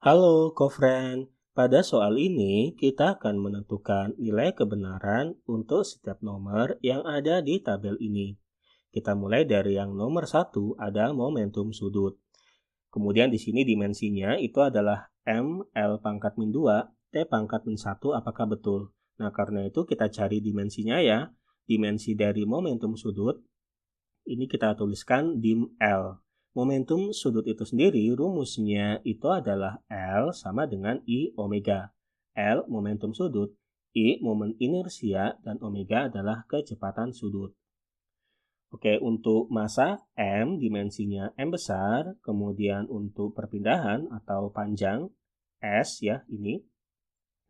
Halo, Kofren. Pada soal ini, kita akan menentukan nilai kebenaran untuk setiap nomor yang ada di tabel ini. Kita mulai dari yang nomor 1, ada momentum sudut. Kemudian di sini dimensinya itu adalah M, L pangkat min 2, T pangkat min 1, apakah betul? Nah, karena itu kita cari dimensinya ya. Dimensi dari momentum sudut ini kita tuliskan dim L. Momentum sudut itu sendiri rumusnya itu adalah L sama dengan I omega. L momentum sudut, I momen inersia, dan omega adalah kecepatan sudut. Oke, untuk massa M dimensinya M besar, kemudian untuk perpindahan atau panjang S ya ini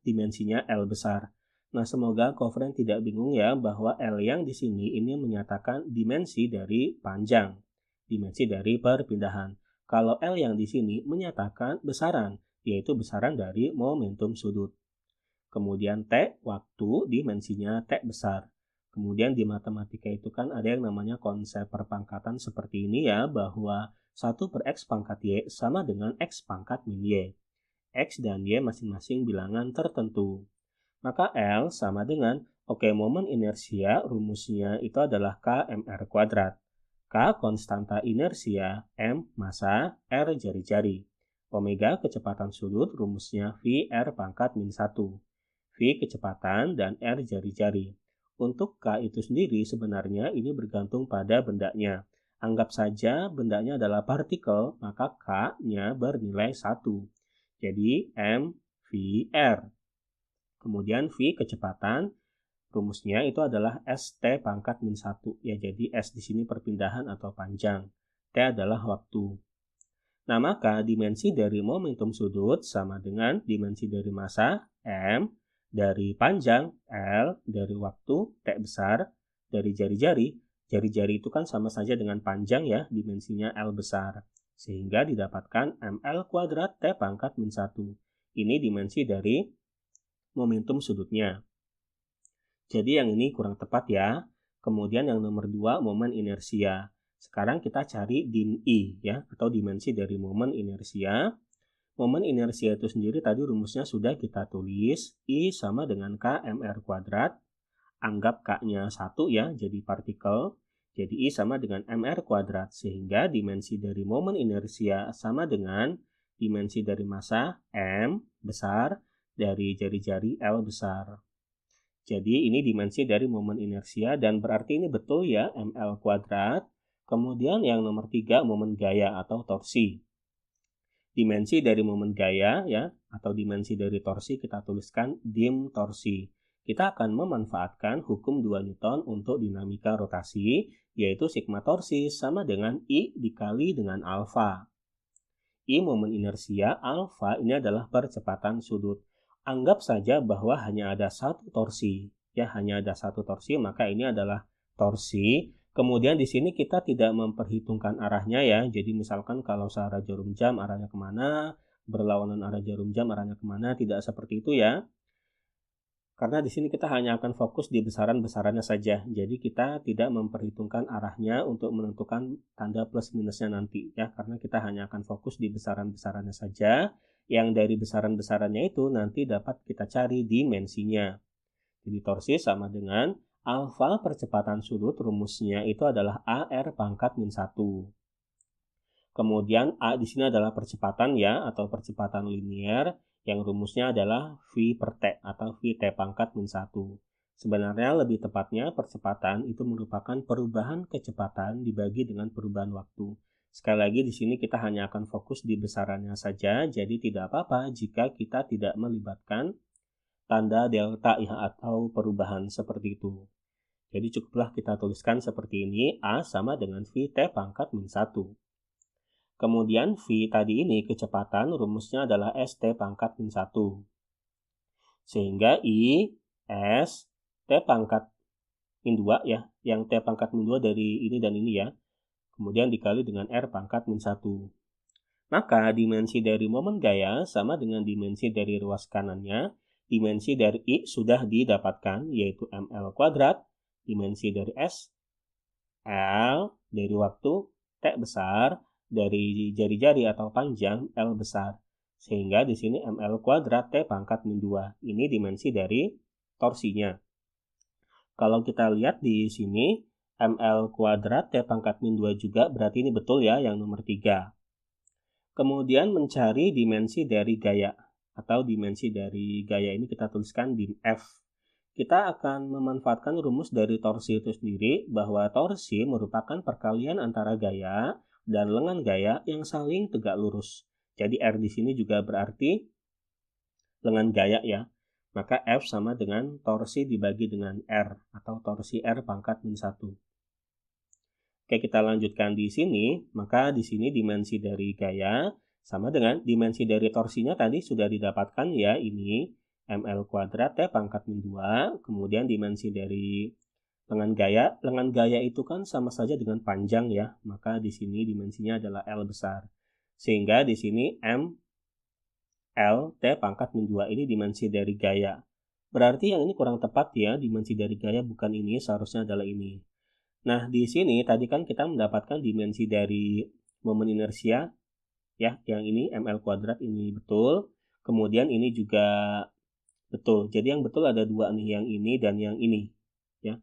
dimensinya L besar. Nah, semoga Kofren tidak bingung ya bahwa L yang di sini ini menyatakan dimensi dari panjang, dimensi dari perpindahan. Kalau L yang di sini menyatakan besaran, yaitu besaran dari momentum sudut. Kemudian T, waktu, dimensinya T besar. Kemudian di matematika itu kan ada yang namanya konsep perpangkatan seperti ini ya, bahwa 1 per X pangkat Y sama dengan X pangkat min Y. X dan Y masing-masing bilangan tertentu. Maka L sama dengan, momen inersia rumusnya itu adalah KMR kuadrat. K konstanta inersia, M massa, R jari-jari. Omega kecepatan sudut rumusnya VR pangkat min 1. V kecepatan dan R jari-jari. Untuk K itu sendiri sebenarnya ini bergantung pada bendanya. Anggap saja bendanya adalah partikel, maka K-nya bernilai 1. Jadi M V R. Kemudian V kecepatan, rumusnya itu adalah ST pangkat min 1. Ya, jadi S di sini perpindahan atau panjang. T adalah waktu. Nah, maka dimensi dari momentum sudut sama dengan dimensi dari massa M, dari panjang L, dari waktu T besar, dari jari-jari. Jari-jari itu kan sama saja dengan panjang ya, dimensinya L besar. Sehingga didapatkan ML kuadrat T pangkat min 1. Ini dimensi dari momentum sudutnya. Jadi yang ini kurang tepat ya. Kemudian yang nomor 2, momen inersia. Sekarang kita cari dim I ya, atau dimensi dari momen inersia. Momen inersia itu sendiri tadi rumusnya sudah kita tulis. I sama dengan KMR kuadrat. Anggap K-nya 1 ya, jadi partikel. Jadi I sama dengan MR kuadrat. Sehingga dimensi dari momen inersia sama dengan dimensi dari massa M besar, dari jari-jari L besar. Jadi ini dimensi dari momen inersia dan berarti ini betul ya ML kuadrat. Kemudian yang nomor 3, momen gaya atau torsi. Dimensi dari momen gaya ya atau dimensi dari torsi kita tuliskan dim torsi. Kita akan memanfaatkan hukum 2 Newton untuk dinamika rotasi, yaitu sigma torsi sama dengan I dikali dengan alfa. I momen inersia, alfa ini adalah percepatan sudut. Anggap saja bahwa hanya ada satu torsi. Ya, hanya ada satu torsi, maka ini adalah torsi. Kemudian di sini kita tidak memperhitungkan arahnya ya. Jadi misalkan kalau searah jarum jam arahnya kemana, berlawanan arah jarum jam arahnya kemana, tidak seperti itu ya. Karena di sini kita hanya akan fokus di besaran-besarannya saja. Jadi kita tidak memperhitungkan arahnya untuk menentukan tanda plus minusnya nanti ya. Karena kita hanya akan fokus di besaran-besarannya saja. Yang dari besaran-besarannya itu nanti dapat kita cari dimensinya. Jadi torsi sama dengan alfa percepatan sudut, rumusnya itu adalah AR pangkat min 1. Kemudian A di sini adalah percepatan ya, atau percepatan linier, yang rumusnya adalah V per T atau V T pangkat min 1. Sebenarnya lebih tepatnya percepatan itu merupakan perubahan kecepatan dibagi dengan perubahan waktu. Sekali lagi di sini kita hanya akan fokus di besarannya saja, jadi tidak apa-apa jika kita tidak melibatkan tanda delta ya atau perubahan seperti itu. Jadi cukuplah kita tuliskan seperti ini, A sama dengan V T pangkat min 1. Kemudian V tadi ini kecepatan rumusnya adalah ST pangkat min 1. Sehingga I S T pangkat min 2 ya, yang T pangkat min 2 dari ini dan ini ya. Kemudian dikali dengan R pangkat min 1. Maka dimensi dari momen gaya sama dengan dimensi dari ruas kanannya. Dimensi dari I sudah didapatkan, yaitu ML kuadrat. Dimensi dari S, L, dari waktu, T besar, dari jari-jari atau panjang, L besar. Sehingga di sini ml kuadrat T pangkat min 2. Ini dimensi dari torsinya. Kalau kita lihat di sini, ml kuadrat T pangkat min 2 juga, berarti ini betul ya yang nomor 3. Kemudian mencari dimensi dari gaya, atau dimensi dari gaya ini kita tuliskan dim F. Kita akan memanfaatkan rumus dari torsi itu sendiri, bahwa torsi merupakan perkalian antara gaya dan lengan gaya yang saling tegak lurus. Jadi R di sini juga berarti lengan gaya ya. Maka F sama dengan torsi dibagi dengan R, atau torsi R pangkat min 1. Oke, kita lanjutkan di sini. Maka di sini dimensi dari gaya sama dengan dimensi dari torsinya tadi sudah didapatkan ya, ini ml kuadrat T pangkat min 2. Kemudian dimensi dari lengan gaya itu kan sama saja dengan panjang ya. Maka di sini dimensinya adalah L besar. Sehingga di sini M L T pangkat min 2 ini dimensi dari gaya. Berarti yang ini kurang tepat ya, dimensi dari gaya bukan ini, seharusnya adalah ini. Nah, di sini tadi kan kita mendapatkan dimensi dari momen inersia ya, yang ini ml kuadrat ini betul. Kemudian ini juga betul. Jadi yang betul ada dua nih, yang ini dan yang ini ya.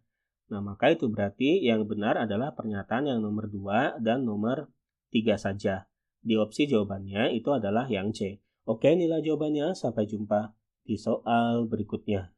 Nah, maka itu berarti yang benar adalah pernyataan yang nomor 2 dan nomor 3 saja. Di opsi jawabannya itu adalah yang C. Oke, inilah jawabannya. Sampai jumpa di soal berikutnya.